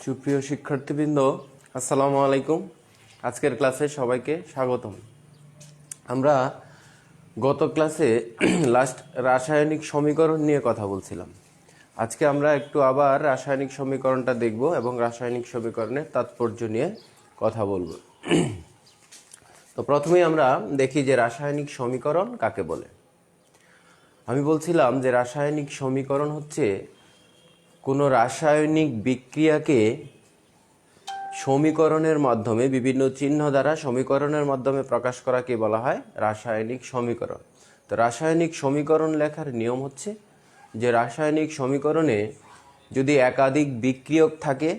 সুপ্রিয় শিক্ষার্থীবৃন্দ, আসসালামু আলাইকুম। আজকের ক্লাসে সবাইকে স্বাগতম। আমরা গত ক্লাসে রাসায়নিক সমীকরণ নিয়ে কথা বলছিলাম। আজকে আমরা একটু আবার রাসায়নিক সমীকরণটা দেখব এবং রাসায়নিক সমীকরণের তাৎপর্য নিয়ে কথা বলবো। তো প্রথমেই আমরা দেখি যে রাসায়নিক সমীকরণ কাকে বলে। আমি বলছিলাম যে রাসায়নিক সমীকরণ হচ্ছে কোনো রাসায়নিক বিক্রিয়াকে সমীকরণের মাধ্যমে বিভিন্ন চিহ্ন দ্বারা সমীকরণের মাধ্যমে প্রকাশ করাকে বলা হয় রাসায়নিক সমীকরণ। তো রাসায়নিক সমীকরণ লেখার নিয়ম হচ্ছে যে রাসায়নিক সমীকরণে যদি একাধিক বিক্রিয়ক থাকে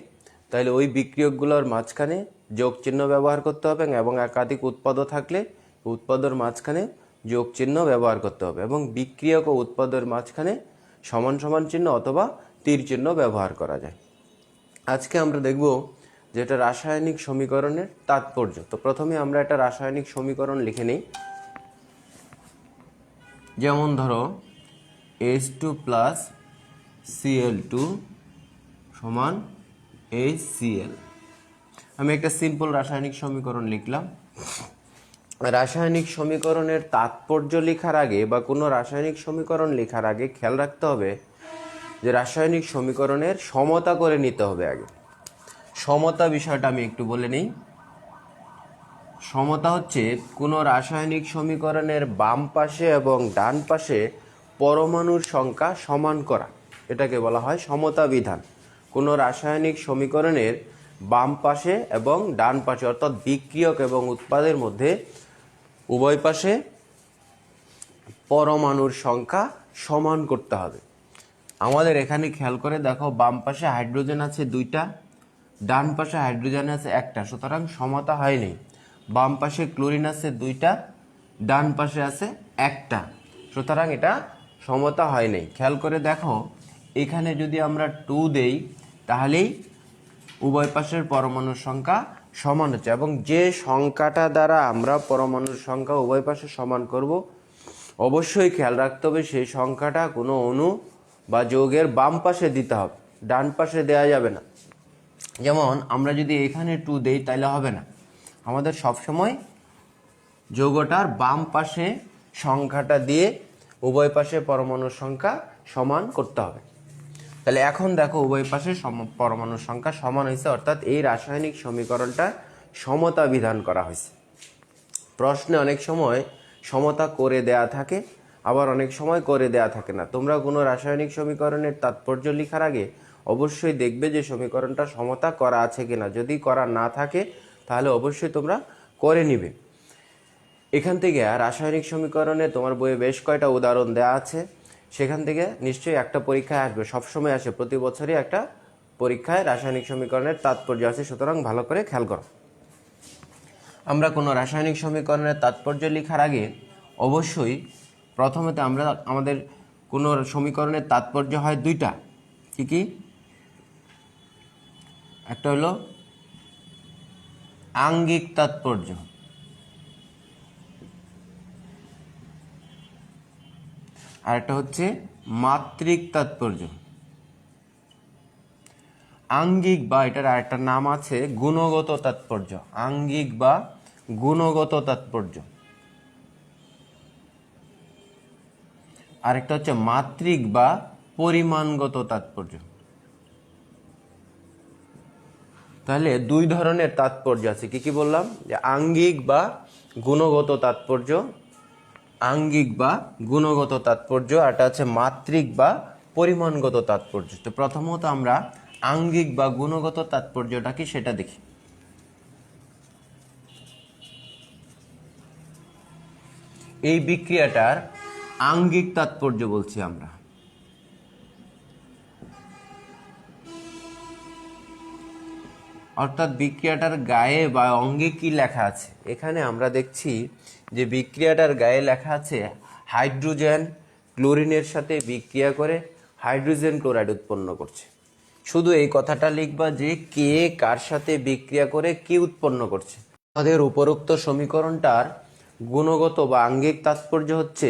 তাহলে ওই বিক্রিয়কগুলোর মাঝখানে যোগ চিহ্ন ব্যবহার করতে হবে, এবং একাধিক উৎপাদক থাকলে উৎপাদর মাঝখানে যোগ চিহ্ন ব্যবহার করতে হবে, এবং বিক্রিয়ক ও উৎপাদর মাঝখানে সমান সমান চিহ্ন অথবা তীর চিহ্ন ব্যবহার করা যায়। আজকে আমরা দেখব যেটা রাসায়নিক সমীকরণের তাৎপর্য। তো প্রথমে আমরা একটা রাসায়নিক সমীকরণ লিখে নিই। যেমন ধরো H2 প্লাস Cl2 সমান HCl। আমি একটা সিম্পল রাসায়নিক সমীকরণ লিখলাম। রাসায়নিক সমীকরণের তাৎপর্য লেখার আগে বা কোনো রাসায়নিক সমীকরণ লেখার আগে খেয়াল রাখতে হবে যে রাসায়নিক সমীকরণের সমতা করে নিতে হবে আগে। সমতা বিষয়টা আমি একটু বলে নিই। সমতা হচ্ছে কোনো রাসায়নিক সমীকরণের বাম পাশে এবং ডান পাশে পরমাণুর সংখ্যা সমান করা, এটাকে বলা হয় সমতা বিধান। কোনো রাসায়নিক সমীকরণের বাম পাশে এবং ডান পাশে অর্থাৎ বিক্রিয়ক এবং উৎপাদের মধ্যে উভয় পাশে পরমাণুর সংখ্যা সমান করতে হবে। আমাদের এখানে খেয়াল করে দেখো, বাম পাশে হাইড্রোজেন আছে 2টা, ডান পাশে হাইড্রোজেন আছে 1টা, সুতরাং সমতা হয়নি। বাম পাশে ক্লোরিন আছে 2টা, ডান পাশে আছে 1টা, সুতরাং এটা সমতা হয়নি। খেয়াল করে দেখো, এখানে যদি আমরা 2 দেই তাহলেই উভয় পাশের পরমাণুর সংখ্যা সমান হচ্ছে, এবং যে সংখ্যাটা দ্বারা আমরা পরমাণুর সংখ্যা উভয় পাশে সমান করব অবশ্যই খেয়াল রাখতে হবে সেই সংখ্যাটা কোনো অণু বা যৌগের বাম পাশে দিতে হবে, ডান পাশে দেওয়া যাবে না। যেমন আমরা যদি এখানে 2 দেই তাহলে হবে না, আমাদের সবসময় যৌগটার বাম পাশে সংখ্যাটা দিয়ে উভয় পাশে পরমাণুর সংখ্যা সমান করতে হবে। তাহলে এখন দেখো উভয় পাশে পরমাণুর সংখ্যা সমান হয়েছে, অর্থাৎ এই রাসায়নিক সমীকরণটা সমতা বিধান করা হয়েছে। প্রশ্নে অনেক সময় সমতা করে দেয়া থাকে, আবার অনেক সময় করে দেয়া থাকে না। তোমরা কোনো রাসায়নিক সমীকরণের তাৎপর্য লেখার আগে অবশ্যই দেখবে যে সমীকরণটা সমতা করা আছে কিনা। যদি করা না থাকে তাহলে অবশ্যই তোমরা করে নিবে। এখান থেকে রাসায়নিক সমীকরণে তোমার বইয়ে বেশ কয়টা উদাহরণ দেওয়া আছে, সেখান থেকে নিশ্চয়ই একটা পরীক্ষায় আসবে, সবসময় আসে, প্রতি বছরই একটা পরীক্ষায় রাসায়নিক সমীকরণের তাৎপর্য আছে, সুতরাং ভালো করে খেয়াল করো। আমরা কোনো রাসায়নিক সমীকরণের তাৎপর্য লেখার আগে অবশ্যই প্রথমত আমাদের কোনো সমীকরণের তাৎপর্য হয় 2টা। কি কি? একটা হলো আঙ্গিক তাৎপর্য, আর একটা হচ্ছে মাত্রিক তাৎপর্য। আঙ্গিক বা এটার আরেকটা নাম আছে গুণগত তাৎপর্য, আঙ্গিক বা গুণগত তাৎপর্য। আরেকটা হচ্ছে মাত্রিক বা পরিমাণগত তাৎপর্য। তাহলে 2 ধরনের তাৎপর্য আছে। কি কি বললাম? যে আঙ্গিক বা গুণগত তাৎপর্য, আঙ্গিক বা গুণগত তাৎপর্য, আর এটা হচ্ছে মাত্রিক বা পরিমাণগত তাৎপর্য। তো প্রথমত আমরা আঙ্গিক বা গুণগত তাৎপর্যটা কি সেটা দেখি। এই বিক্রিয়াটার আঙ্গিক তাৎপর্য বলছি আমরা। অর্থাৎ বিক্রিয়াটার গায়ে বা অঙ্গে কি লেখা আছে। এখানে আমরা দেখছি যে বিক্রিয়াটার গায়ে লেখা আছে হাইড্রোজেন ক্লোরিনের সাথে বিক্রিয়া করে হাইড্রোজেন ক্লোরাইড উৎপন্ন করছে। শুধু এই কথাটা লিখবা যে কে কার সাথে বিক্রিয়া করে কি উৎপন্ন করছে। আমাদের উপরোক্ত সমীকরণটার গুণগত বা আঙ্গিক তাৎপর্য হচ্ছে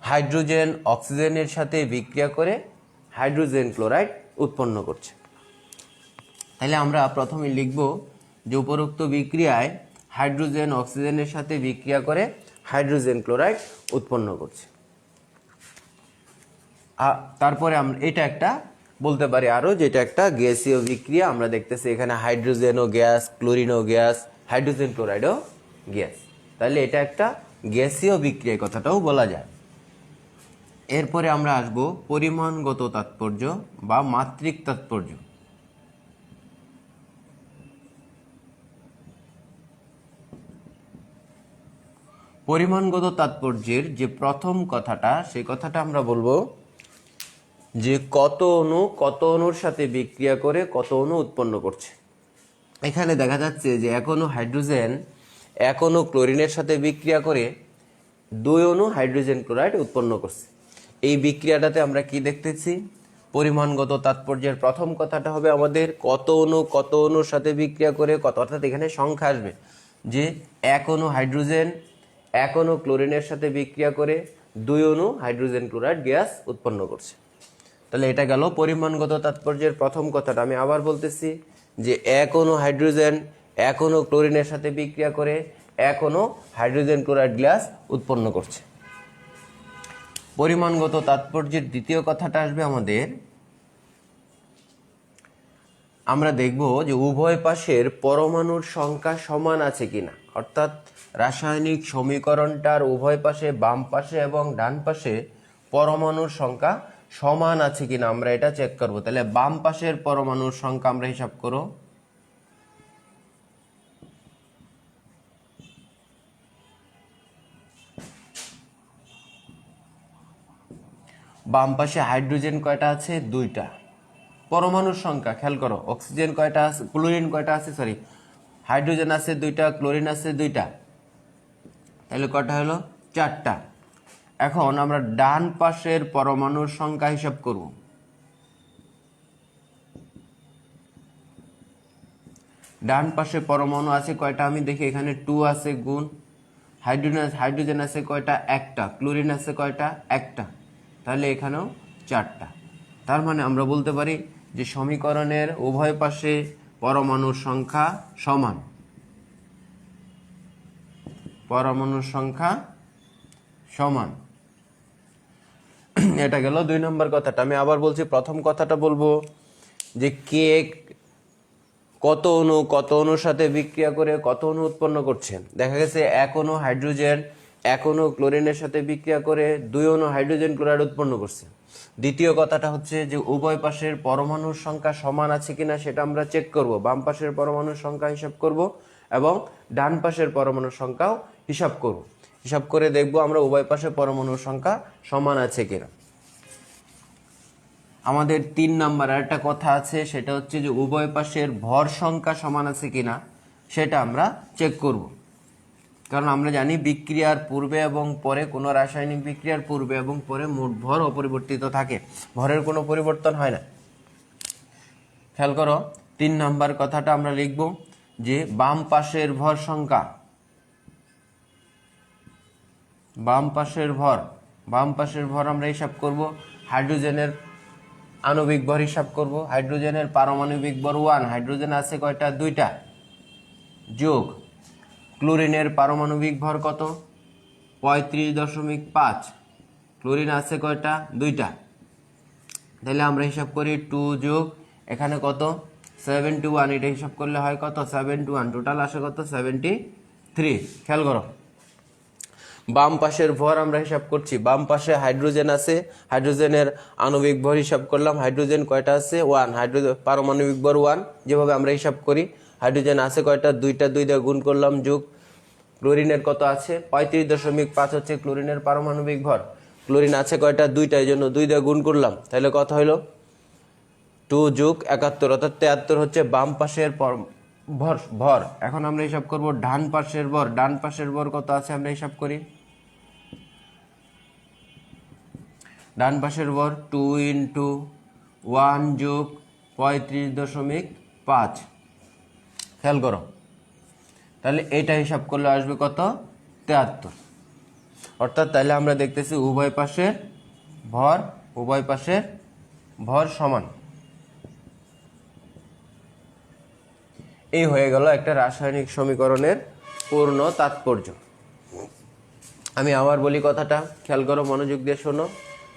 হাইড্রোজেন অক্সিজেনের সাথে বিক্রিয়া করে হাইড্রোজেন ক্লোরাইড উৎপন্ন করছে। তাহলে আমরা প্রথমে লিখব যে উপরোক্ত বিক্রিয়ায় হাইড্রোজেন অক্সিজেনের সাথে বিক্রিয়া করে হাইড্রোজেন ক্লোরাইড উৎপন্ন করছে। তারপরে আমরা এটা একটা বলতে পারি আরও, যেটা একটা গ্যাসীয় বিক্রিয়া। আমরা দেখতেছি এখানে হাইড্রোজেনও গ্যাস, ক্লোরিনও গ্যাস, হাইড্রোজেন ক্লোরাইডও গ্যাস। তাহলে এটা একটা গ্যাসীয় বিক্রিয়া কথাটাও বলা যায়। এরপরে আমরা আসব পরিমাণগত তাৎপর্য বা মাত্রিক তাৎপর্য। পরিমাণগত তাৎপর্যের যে প্রথম কথাটা, সেই কথাটা আমরা বলবো যে কত অণুর সাথে বিক্রিয়া করে কত অণু উৎপন্ন করছে। এখানে দেখা যাচ্ছে যে এক অণু হাইড্রোজেন এক অণু ক্লোরিনের সাথে বিক্রিয়া করে 2 অণু হাইড্রোজেন ক্লোরাইড উৎপন্ন করছে। এই বিক্রিয়াটাতে আমরা কি দেখতেছি? পরিমাণগত তাৎপর্যের প্রথম কথাটা হবে আমাদের কত অণুর সাথে বিক্রিয়া করে কত, অর্থাৎ এখানে সংখ্যা আসবে যে এক অণু হাইড্রোজেন এক অণু ক্লোরিনের সাথে বিক্রিয়া করে 2 অণু হাইড্রোজেন ক্লোরাইড গ্যাস উৎপন্ন করছে। তাহলে এটা গেল পরিমাণগত তাৎপর্যের প্রথম কথাটা। আমি আবার বলতেছি যে এক অণু হাইড্রোজেন এক অণু ক্লোরিনের সাথে বিক্রিয়া করে এক অণু হাইড্রোজেন ক্লোরাইড গ্যাস উৎপন্ন করছে। পরিমাণগত তাৎপর্যের দ্বিতীয় কথাটা আসবে আমাদের, আমরা দেখব যে উভয় পাশের পরমাণুর সংখ্যা সমান আছে কিনা, অর্থাৎ রাসায়নিক সমীকরণটার উভয় পাশে বাম পাশে এবং ডান পাশে পরমাণুর সংখ্যা সমান আছে কিনা আমরা এটা চেক করব। তাহলে বাম পাশের পরমাণুর সংখ্যা আমরা হিসাব করো। বাম পাশে হাইড্রোজেন কয়টা আছে? 2টা। পরমাণুর সংখ্যা খেয়াল করো, অক্সিজেন কয়টা আছে, ক্লোরিন কয়টা আছে, হাইড্রোজেন আছে 2টা, ক্লোরিন আছে 2টা, তাহলে কয়টা হলো? 4টা। এখন আমরা ডান পাশের পরমাণুর সংখ্যা হিসাব করব। ডান পাশে পরমাণু আছে কয়টা আমি দেখি, এখানে 2 আছে গুণ, হাইড্রোজেন আছে কয়টা? 1টা, ক্লোরিন আছে কয়টা? 1টা, তাহলে এখানেও 4টা। তার মানে আমরা বলতে পারি যে সমীকরণের উভয় পাশে পরমাণুর সংখ্যা সমান। পরমাণুর সংখ্যা সমান। এটা গেল 2 নম্বর কথাটা। আমি আবার বলছি, প্রথম কথাটা বলবো যে কে কত অণুর সাথে বিক্রিয়া করে কত অণু উৎপন্ন করছে। দেখা গেছে এক অণু হাইড্রোজেন এক অণু ক্লোরিনের সাথে বিক্রিয়া করে 2 অণু হাইড্রোজেন ক্লোরাইড উৎপন্ন করছে। দ্বিতীয় কথাটা হচ্ছে যে উভয় পাশের পরমাণুর সংখ্যা সমান আছে কিনা সেটা আমরা চেক করব। বাম পাশের পরমাণুর সংখ্যা হিসাব করব এবং ডান পাশের পরমাণুর সংখ্যাও হিসাব করব। হিসাব করে দেখব আমরা উভয় পাশে পরমাণুর সংখ্যা সমান আছে কিনা। আমাদের 3 নাম্বার আর একটা কথা আছে, সেটা হচ্ছে যে উভয় পাশের ভর সংখ্যা সমান আছে কিনা সেটা আমরা চেক করব। কারণ আমরা জানি বিক্রিয়ার পূর্বে এবং পরে, কোনো রাসায়নিক বিক্রিয়ার পূর্বে এবং পরে মোট ভর অপরিবর্তিত থাকে, ভরের কোনো পরিবর্তন হয় না। খেয়াল করো 3 নাম্বার কথাটা আমরা লিখব যে বাম পাশের ভর সংখ্যা, বাম পাশের ভর আমরা হিসাব করব। হাইড্রোজেনের আণবিক ভর হিসাব করব। হাইড্রোজেনের পারমাণবিক ভর 1, হাইড্রোজেন আছে কয়টা? 2টা, যোগ ক্লোরিনের পারমাণবিক ভর কত? 35.5, ক্লোরিন আছে কয়টা? 2টা, তাহলে আমরা হিসাব করি 2 যোগ এখানে কত? 71, এটা হিসাব করলে হয় কত? 71, টোটাল আসে কত? 73। খেয়াল করো বাম পাশের ভর আমরা হিসাব করছি। বাম পাশে হাইড্রোজেন আছে, হাইড্রোজেনের আণবিক ভর হিসাব করলাম। হাইড্রোজেন কয়টা আছে? 1, হাইড্রোজেন পারমাণবিক ভর 1, যেভাবে আমরা হিসাব করি। হাইড্রোজেন আছে কয়টা? 2টা, 2 দিয়ে গুণ করলাম, যোগ ক্লোরিনের কত আছে? 35.5 হচ্ছে ক্লোরিনের পারমাণবিক ভর। ক্লোরিন আছে কয়টা? 2টা, এই জন্য 2 দিয়ে গুণ করলাম, তাহলে কত হইল? 2 যোগ 71, অর্থাৎ 73 হচ্ছে বাম পাশের ভর। এখন আমরা হিসাব করব ডান পাশের ভর। ডান পাশের ভর কত আছে আমরা হিসাব করি। ডান পাশের ভর 2 × 1 যোগ 35.5। খেয়াল করো, তাহলে এটা হিসাব করলে আসবে কত? 73। অর্থাৎ তাহলে আমরা দেখতেছি উভয় পাশের ভর সমান। এই হয়ে গেল একটা রাসায়নিক সমীকরণের পূর্ণ তাৎপর্য। আমি আবার বলি কথাটা, খেয়াল করো, মনোযোগ দিয়ে শোনো,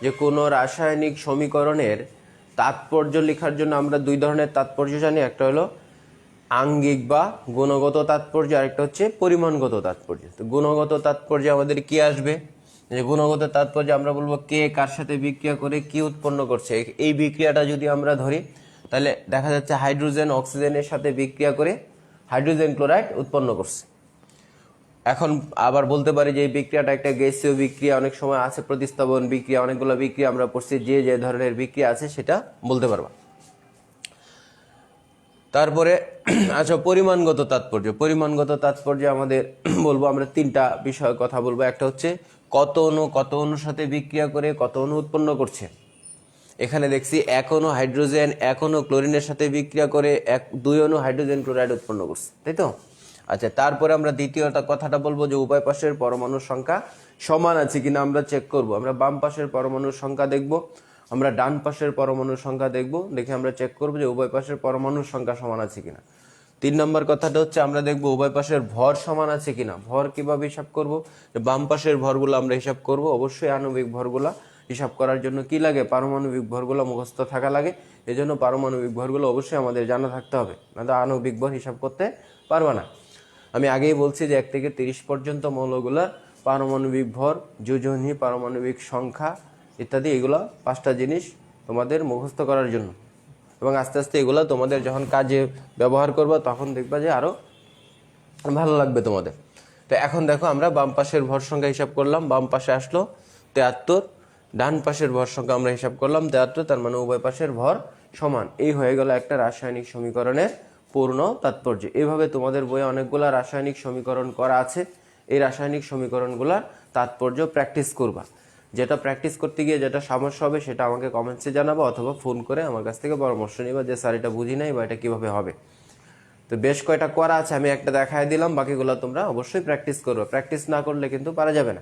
যে কোনো রাসায়নিক সমীকরণের তাৎপর্য লেখার জন্য আমরা দুই ধরনের তাৎপর্য জানি। একটা হলো আঙ্গিক বা গুণগত তাৎপর্য, আরেকটা হচ্ছে পরিমাণগত তাৎপর্য। তো গুণগত তাৎপর্য আমাদের কি আসবে? যে গুণগত তাৎপর্য আমরা বলবো কে কার সাথে বিক্রিয়া করে কি উৎপন্ন করছে। এই বিক্রিয়াটা যদি আমরা ধরি তাহলে দেখা যাচ্ছে হাইড্রোজেন অক্সিজেনের সাথে বিক্রিয়া করে হাইড্রোজেন ক্লোরাইড উৎপন্ন করছে। এখন আবার বলতে পারি যে এই বিক্রিয়াটা একটা গ্যাসীয় বিক্রিয়া, অনেক সময় আছে প্রতিস্থাপন বিক্রিয়া, অনেকগুলো বিক্রিয়া আমরা পড়ছি, যে যে ধরনের বিক্রিয়া আছে সেটা বলতে পারবা। তারপরে আচ্ছা, পরিমাণগত তাৎপর্য। পরিমাণগত তাৎপর্য আমাদের বলবো আমরা তিনটা বিষয় কথা বলবো। একটা হচ্ছে কত অণুর সাথে বিক্রিয়া করে কত অণু উৎপন্ন করছে। এখানে দেখছি এক অণু হাইড্রোজেন এক অণু ক্লোরিনের সাথে বিক্রিয়া করে দুই অণু হাইড্রোজেন ক্লোরাইড উৎপন্ন করছে, তাই তো? আচ্ছা, তারপরে আমরা দ্বিতীয় কথাটা বলবো যে উভয় পাশের পরমাণুর সংখ্যা সমান আছে কিনা আমরা চেক করব। আমরা বাম পাশের পরমাণুর সংখ্যা দেখব, আমরা ডান পাশের পরমাণুর সংখ্যা দেখব, দেখে আমরা চেক করব যে উভয় পাশের পরমাণুর সংখ্যা সমান আছে কিনা। 3 নম্বর কথাটা হচ্ছে আমরা দেখব উভয় পাশের ভর সমান আছে কিনা। ভর কিভাবে হিসাব করব? বাম পাশের ভরগুলো আমরা হিসাব করব, অবশ্যই আণবিক ভরগুলা হিসাব করার জন্য কি লাগে? পারমাণবিক ভরগুলো মুখস্থ থাকা লাগে। এজন্য পারমাণবিক ভরগুলো অবশ্যই আমাদের জানা থাকতে হবে, না তো আণবিক ভর হিসাব করতে পারবা না। আমি আগেই বলছি যে 1 থেকে 30 পর্যন্ত মৌলগুলার পারমাণবিক ভর, যোজনী, পারমাণবিক সংখ্যা ইত্যাদি, এগুলো 5টা জিনিস তোমাদের মুখস্থ করার জন্য, এবং আস্তে আস্তে এগুলো তোমাদের যখন কাজে ব্যবহার করবে তখন দেখবা যে আরো ভালো লাগবে তোমাদের। তো এখন দেখো আমরা বাম পাশের ভর সংখ্যা হিসাব করলাম, বাম পাশে আসলো 73, ডান পাশের ভর সংখ্যা আমরা হিসাব করলাম 73, তার মানে উভয় পাশের ভর সমান। এই হয়ে গেল একটা রাসায়নিক সমীকরণের পূর্ণ তাৎপর্য। এইভাবে তোমাদের বইয়ে অনেকগুলা রাসায়নিক সমীকরণ করা আছে। এই রাসায়নিক সমীকরণগুলার তাৎপর্য প্র্যাকটিস করবা। যেটা প্র্যাকটিস করতে গিয়ে যেটা সমস্যা হবে সেটা আমাকে কমেন্টসে জানাবো, অথবা ফোন করে আমার কাছ থেকে পরামর্শ নিবা যে স্যার এটা বুঝি নাই বা এটা কিভাবে হবে। তো বেশ কয়টা করা আছে, আমি একটা দেখায় দিলাম, বাকিগুলো তোমরা অবশ্যই প্র্যাকটিস করবে। প্র্যাকটিস না করলে কিন্তু পারা যাবে না।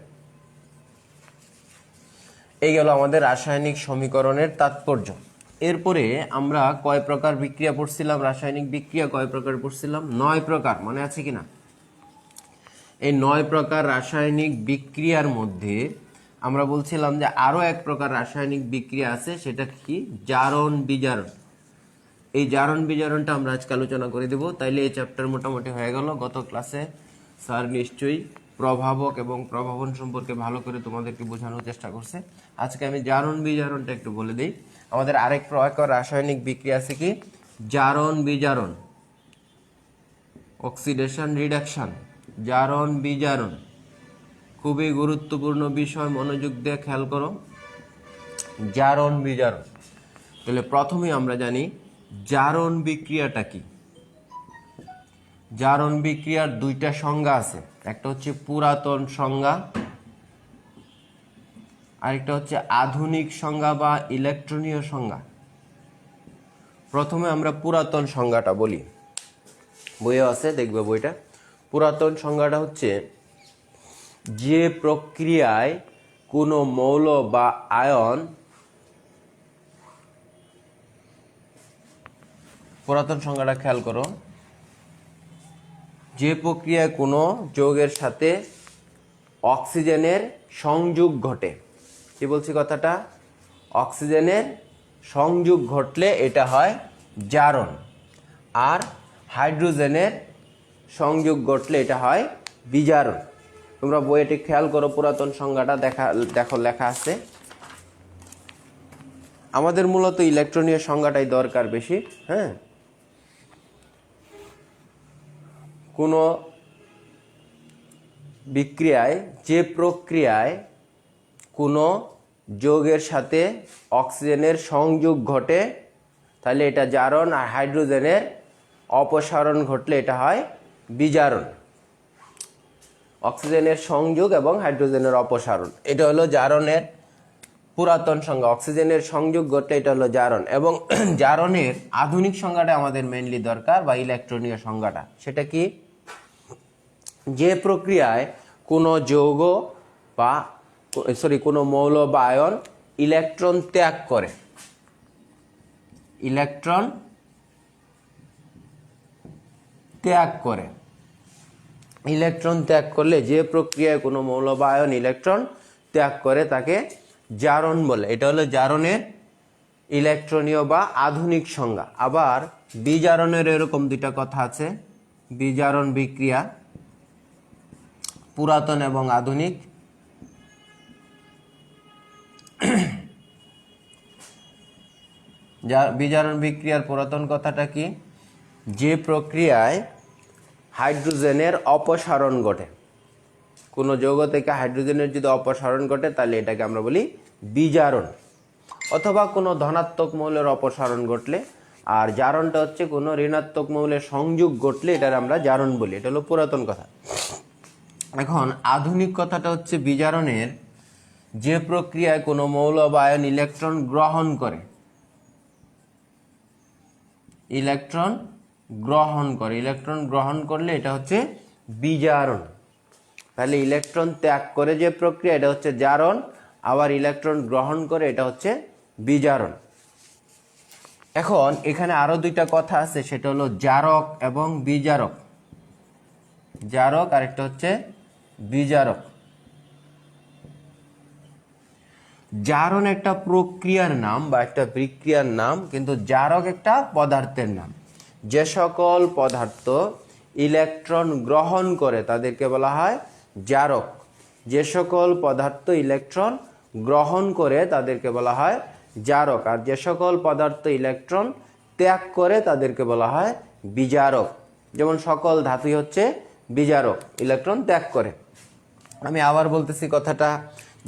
এই গেল আমাদের রাসায়নিক সমীকরণের তাৎপর্য। এরপরে আমরা কয় প্রকার বিক্রিয়া পড়ছিলাম? রাসায়নিক বিক্রিয়া কয় প্রকার পড়ছিলাম? 9 প্রকার, মনে আছে কিনা? এই 9 প্রকার রাসায়নিক বিক্রিয়ার মধ্যে আমরা বলছিলাম যে আরো এক প্রকার রাসায়নিক বিক্রিয়া আছে, সেটা কি? জারণ বিজারণ। এই জারণ বিজারণটা আমরা আজকে আলোচনা করে দেব। তাইলে এই চ্যাপ্টার মোটামুটি হয়ে গেল। গত ক্লাসে স্যার নিশ্চয়ই প্রভাবক এবং প্রভাবন সম্পর্কে ভালো করে তোমাদেরকে বোঝানোর চেষ্টা করছে। আজকে আমি জারণ বিজারণটা একটু বলে দিই। আমাদের আরেক প্রকার রাসায়নিক বিক্রিয়া আছে কি? জারণ বিজারণ, অক্সিডেশন রিডাকশন। জারণ বিজারণ খুবই গুরুত্বপূর্ণ বিষয়, মনোযোগ দিয়ে খেয়াল করো। জারণ বিজারণ, তাহলে প্রথমে আমরা জানি জারণ বিক্রিয়াটা কি। জারণ বিক্রিয়ার দুইটা সংজ্ঞা আছে, একটা হচ্ছে পুরাতন সংজ্ঞা, আরেকটা হচ্ছে আধুনিক সংজ্ঞা বা ইলেকট্রনীয় সংজ্ঞা। প্রথমে আমরা পুরাতন সংজ্ঞাটা বলি, বইয়ে আছে, দেখবে বইটা। পুরাতন সংজ্ঞাটা হচ্ছে যে প্রক্রিয়ায় কোনো মৌল বা আয়ন, পুরাতন সংজ্ঞাটা খেয়াল করো, যে প্রক্রিয়ায় কোনো যৌগের সাথে অক্সিজেনের সংযোগ ঘটে। কি বলছি কথাটা? অক্সিজেনের সংযোগ ঘটলে এটা হয় জারণ, আর হাইড্রোজেনের সংযোগ ঘটলে এটা হয় বিজারণ। তোমরা বইটি খেয়াল করো, পুরাতন সংজ্ঞাটা দেখো লেখা আছে। আমাদের মূলত ইলেকট্রনীয় সংজ্ঞাটাই দরকার বেশি। হ্যাঁ, কোনো বিক্রিয়ায়, যে প্রক্রিয়ায় কোনো যৌগের সাথে অক্সিজেনের সংযোগ ঘটে তাহলে এটা জারণ, আর হাইড্রোজেনের অপসারণ ঘটলে এটা হয় বিজারণ। অক্সিজেনের সংযোগ এবং হাইড্রোজেনের অপসারণ, এটা হলো জারণের পুরাতন সংজ্ঞা। অক্সিজেনের সংযোগ ঘটলে এটা হলো জারণ। এবং জারণের আধুনিক সংজ্ঞাটা আমাদের মেইনলি দরকার, বা ইলেকট্রনীয় সংজ্ঞাটা। সেটা কি? যে প্রক্রিয়ায় কোনো যৌগ বা কোনো মৌল বা আয়ন ইলেকট্রন ত্যাগ করে, ইলেকট্রন ত্যাগ করে। ইলেকট্রন ত্যাগ করলে, যে প্রক্রিয়ায় কোনো মৌল বা আয়ন ইলেকট্রন ত্যাগ করে তাকে জারণ বলে। এটা হলো জারণের ইলেকট্রনীয় বা আধুনিক সংজ্ঞা। আবার বিজারণের এরকম দুইটা কথা আছে, বিজারণ বিক্রিয়া, পুরাতন এবং আধুনিক। বিজারণ বিক্রিয়ার পুরাতন কথাটা কি? যে প্রক্রিয়ায় হাইড্রোজেনের অপসারণ ঘটে, কোনো যৌগ থেকে হাইড্রোজেনের যদি অপসারণ ঘটে তাহলে এটাকে আমরা বলি বিজারণ। অথবা কোনো ধনাত্মক মৌলের অপসারণ ঘটলে, আর জারণটা হচ্ছে কোনো ঋণাত্মক মৌলের সংযোগ ঘটলে এটার আমরা জারণ বলি। এটা হলো পুরাতন কথা। এখন আধুনিক কথাটা হচ্ছে বিজারণের যে প্রক্রিয়ায় কোনো মৌল বা আয়ন ইলেকট্রন গ্রহণ করে, ইলেকট্রন গ্রহণ করলে এটা হচ্ছে বিজারণ। তাহলে ইলেকট্রন ত্যাগ করে যে প্রক্রিয়া এটা হচ্ছে জারণ, আবার ইলেকট্রন গ্রহণ করে এটা হচ্ছে বিজারণ। এখন এখানে আরো দুইটা কথা আছে, সেটা হলো জারক এবং বিজারক। জারক আর একটা হচ্ছে বিজারক। জারণ একটা প্রক্রিয়ার নাম বা একটা বিক্রিয়ার নাম, কিন্তু জারক একটা পদার্থের নাম। যে সকল পদার্থ ইলেকট্রন গ্রহণ করে তাদেরকে বলা হয় জারক। যে সকল পদার্থ ইলেকট্রন গ্রহণ করে তাদেরকে বলা হয় জারক। আর যে সকল পদার্থ ইলেকট্রন ত্যাগ করে তাদেরকে বলা হয় বিজারক। যেমন সকল ধাতুই হচ্ছে বিজারক, ইলেকট্রন ত্যাগ করে। আমি আবার বলতেছি কথাটা,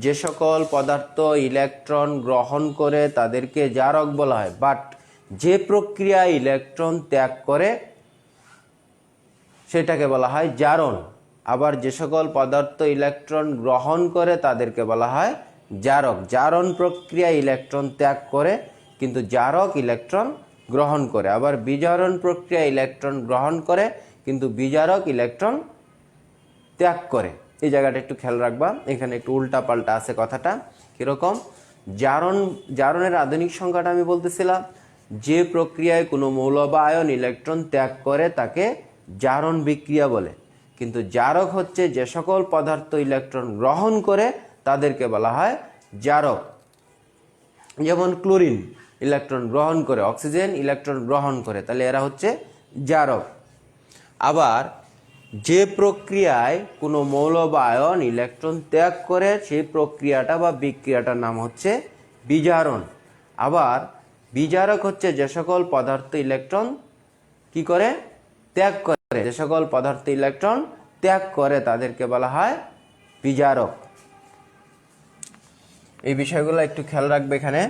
যে সকল পদার্থ ইলেকট্রন গ্রহণ করে তাদেরকে জারক বলা হয়, বাট যে প্রক্রিয়ায় ইলেকট্রন ত্যাগ করে সেটাকে বলা হয় জারণ। আবার যে সকল পদার্থ ইলেকট্রন গ্রহণ করে তাদেরকে বলা হয় জারক। জারণ প্রক্রিয়া ইলেকট্রন ত্যাগ করে, কিন্তু জারক ইলেকট্রন গ্রহণ করে। আবার বিজারণ প্রক্রিয়া ইলেকট্রন গ্রহণ করে, কিন্তু বিজারক ইলেকট্রন ত্যাগ করে। এই জায়গাটা একটু খেয়াল রাখবা, এখানে একটু উল্টা পাল্টা আছে কথাটা। কিরকম? জারণের আধুনিক সংজ্ঞাটা আমি বলতেছিলাম, যে প্রক্রিয়ায় কোনো মৌল বা আয়ন ইলেকট্রন ত্যাগ করে তাকে জারণ বিক্রিয়া বলে। কিন্তু জারক হচ্ছে যে সকল পদার্থ ইলেকট্রন গ্রহণ করে তাদেরকে বলা হয় জারক। যেমন ক্লোরিন ইলেকট্রন গ্রহণ করে, অক্সিজেন ইলেকট্রন গ্রহণ করে, তাহলে এরা হচ্ছে জারক। আবার যে প্রক্রিয়ায় কোনো মৌল বা আয়ন ইলেকট্রন ত্যাগ করে সেই প্রক্রিয়াটা বা বিক্রিয়াটার নাম হচ্ছে বিজারণ। আবার বিজারক হচ্ছে যে সকল পদার্থ ইলেকট্রন কি করে? ত্যাগ করে। যে সকল পদার্থ ইলেকট্রন ত্যাগ করে তাদেরকে বলা হয় বিজারক। এই বিষয়গুলো একটু খেয়াল রাখবে। এখানে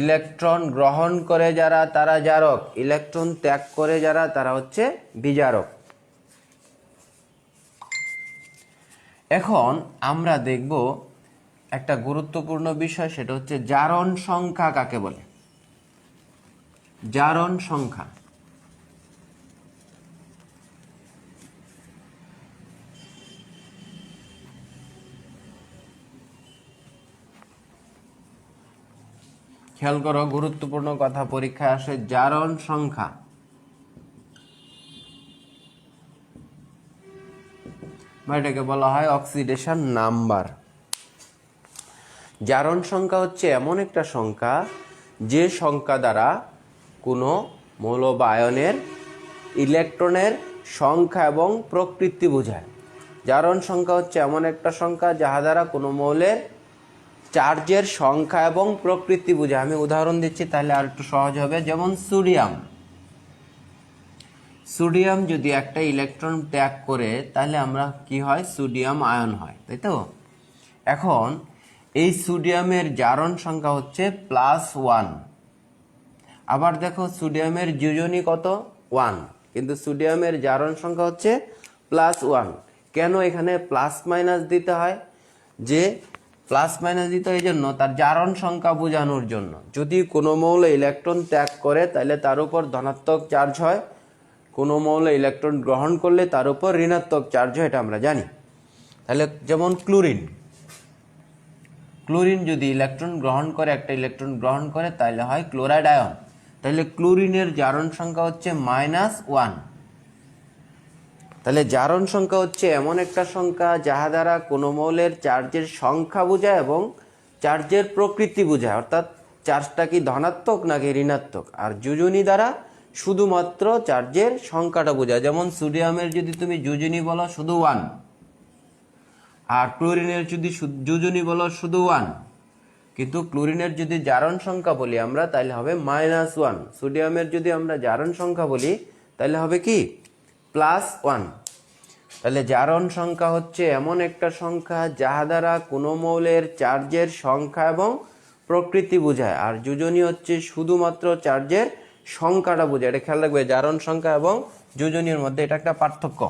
ইলেকট্রন গ্রহণ করে যারা তারা জারক, ইলেকট্রন ত্যাগ করে যারা তারা হচ্ছে বিজারক। এখন আমরা দেখব একটা গুরুত্বপূর্ণ বিষয়, সেটা হচ্ছে জারণ সংখ্যা কাকে বলে। জারণ সংখ্যা। খেয়াল করো, গুরুত্বপূর্ণ কথা পরীক্ষায় আসে। জারণ সংখ্যা বা এটাকে বলা হয় অক্সিডেশন নাম্বার। জারণ সংখ্যা হচ্ছে এমন একটা সংখ্যা যে সংখ্যা দ্বারা কোনো মৌল বা আয়নের ইলেকট্রনের সংখ্যা এবং প্রকৃতি বোঝায়। জারণ সংখ্যা হচ্ছে এমন একটা সংখ্যা যাহা দ্বারা কোনো মৌলের চার্জের সংখ্যা এবং প্রকৃতি বোঝায়। আমি উদাহরণ দিচ্ছি তাহলে আর একটু সহজ হবে। যেমন সোডিয়াম যদি একটা ইলেকট্রন ত্যাগ করে তাহলে আমরা কি হয়? সোডিয়াম আয়ন হয়, তাই তো? এখন এই সোডিয়ামের জারণ সংখ্যা হচ্ছে +1। আবার দেখো সোডিয়ামের যোজনী কত? 1, কিন্তু সোডিয়ামের জারণ সংখ্যা হচ্ছে +1। কেন এখানে প্লাস মাইনাস দিতে হয়? যে প্লাস মাইনাস দিতে হয় এই জন্য, তার জারণ সংখ্যা বোঝানোর জন্য। যদি কোনো মৌল ইলেকট্রন ত্যাগ করে তাহলে তার উপর ধনাত্মক চার্জ হয়, কোনো মৌল ইলেকট্রন গ্রহণ করলে তার উপর ঋণাত্মক চার্জ হয়, এটা আমরা জানি। তাহলে যেমন ক্লোরিন যদি ইলেকট্রন গ্রহণ করে, একটা ইলেকট্রন গ্রহণ করে, তাহলে হয় ক্লোরাইড আয়ন। তাহলে ক্লোরিনের জারণ সংখ্যা হচ্ছে -1। তাহলে জারণ সংখ্যা হচ্ছে এমন একটা সংখ্যা যাহা দ্বারা কোনো মৌলের চার্জের সংখ্যা বোঝায় এবং চার্জের প্রকৃতি বোঝায়, অর্থাৎ চার্জটা কি ধনাত্মক নাকি ঋণাত্মক। আর যোজনী দ্বারা শুধুমাত্র চার্জের সংখ্যাটা বোঝায়। যেমন সোডিয়ামের যদি তুমি যোজনী বলো শুধু 1, আর ক্লোরিনের যদি যোজনী বলো শুধু 1, কিন্তু ক্লোরিনের যদি জারণ সংখ্যা বলি আমরা তাহলে হবে -1। সোডিয়ামের যদি আমরা জারণ সংখ্যা বলি তাহলে হবে কি +1। তাহলে জারণ সংখ্যা হচ্ছে এমন একটা সংখ্যা যাহা দ্বারা কোনো মৌলের চার্জের সংখ্যা এবং প্রকৃতি বোঝায়, আর যোজনী হচ্ছে শুধুমাত্র চার্জের সংখ্যাটা বোঝায়। এটা খেয়াল রাখবে, জারণ সংখ্যা এবং যোজনীর মধ্যে এটা একটা পার্থক্য।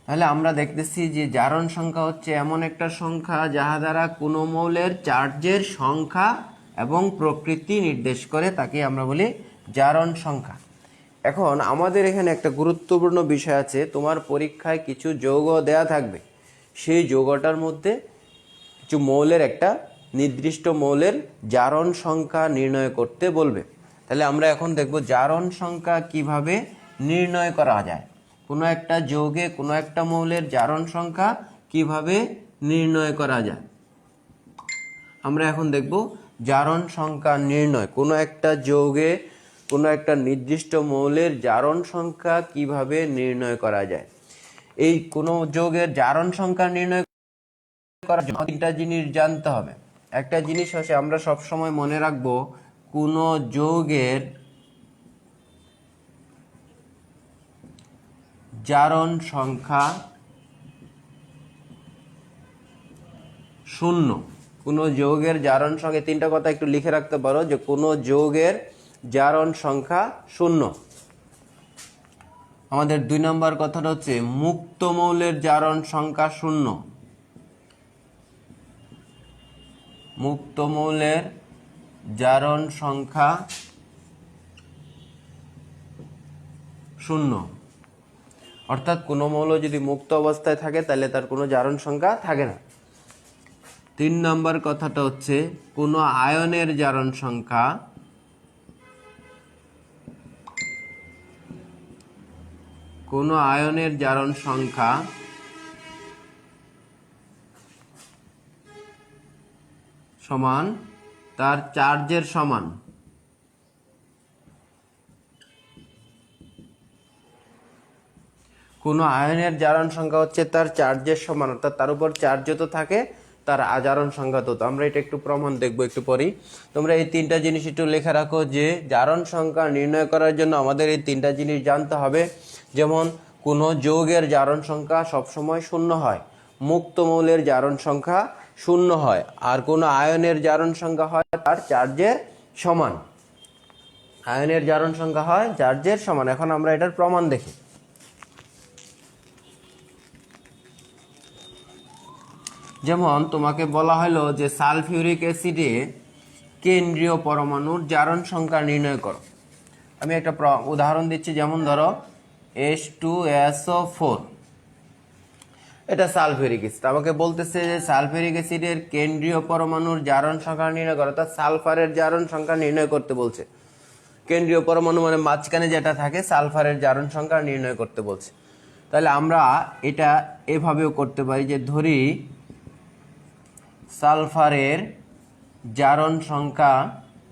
তাহলে আমরা দেখতেছি যে জারণ সংখ্যা হচ্ছে এমন একটা সংখ্যা যাহা দ্বারা কোনো মৌলের চার্জের সংখ্যা এবং প্রকৃতি নির্দেশ করে, তাকে আমরা বলি জারণ সংখ্যা। এখন আমাদের এখানে একটা গুরুত্বপূর্ণ বিষয় আছে, তোমার পরীক্ষায় কিছু যৌগ দেয়া থাকবে, সেই যৌগটার মধ্যে কিছু মৌলের একটা নির্দিষ্ট মৌলের জারণ সংখ্যা নির্ণয় করতে বলবে। তাহলে আমরা এখন দেখব জারণ সংখ্যা কিভাবে নির্ণয় করা যায়, কোনো একটা যৌগে কোনো একটা মৌলের জারণ সংখ্যা কিভাবে নির্ণয় করা যায়। আমরা এখন দেখব জারণ সংখ্যা নির্ণয়, কোনো একটা যৌগে কোনো একটা নির্দিষ্ট মৌলের জারণ সংখ্যা কিভাবে নির্ণয় করা যায়। এই কোনো যৌগের জারণ সংখ্যা নির্ণয় করার জন্য তিনটা জিনিস জানতে হবে। একটা জিনিস হচ্ছে আমরা সবসময় মনে রাখবো, কোনো যৌগের জারণ সংখ্যা 0। কোনো যৌগের জারণ সংখ্যা, তিনটা কথা একটু লিখে রাখতে পারো, যে কোনো যৌগের জারণ সংখ্যা 0। আমাদের 2 নম্বর কথাটা হচ্ছে মুক্ত মৌলের জারণ সংখ্যা 0। মুক্ত মৌলের জারণ সংখ্যা 0, অর্থাৎ কোনো মৌল যদি মুক্ত অবস্থায় থাকে তাহলে তার কোনো জারণ সংখ্যা থাকে না। 3 নম্বর কথাটা হচ্ছে কোনো আয়নের জারণ সংখ্যা সমান তার চার্জের সমান। কোনো আয়নের জারণ সংখ্যা হচ্ছে তার চার্জের সমান, অর্থাৎ তার উপর চার্জ যত থাকে তার আজারণ সংখ্যা তত। আমরা এটা একটু প্রমাণ দেখবো একটু পরেই। তোমরা এই তিনটা জিনিস একটু লেখা রাখো, যে জারণ সংখ্যা নির্ণয় করার জন্য আমাদের এই তিনটা জিনিস জানতে হবে। যেমন কোনো যৌগের জারণ সংখ্যা সবসময় 0 হয়, মুক্ত মৌলের জারণ সংখ্যা 0 হয়, আর কোনো আয়নের জারণ সংখ্যা হয় তার চার্জের সমান। আয়নের জারণ সংখ্যা হয় চার্জের সমান। এখন আমরা এটার প্রমাণ দেখি। যেমন তোমাকে বলা হলো যে সালফিউরিক অ্যাসিডে কেন্দ্রীয় পরমাণুর জারণ সংখ্যা নির্ণয় করো। আমি একটা উদাহরণ দিচ্ছি, যেমন ধরো H2SO4, এটা সালফিউরিক অ্যাসিড। আমাকে বলতেছে যে সালফিউরিক অ্যাসিডের কেন্দ্রীয় পরমাণুর জারণ সংখ্যা নির্ণয় করো, অর্থাৎ সালফারের জারণ সংখ্যা নির্ণয় করতে বলছে। কেন্দ্রীয় পরমাণু মানে মাঝখানে যেটা থাকে, সালফারের জারণ সংখ্যা নির্ণয় করতে বলছে। তাহলে আমরা এটা এভাবেও করতে পারি, যে ধরি সালফারের জারণ সংখ্যা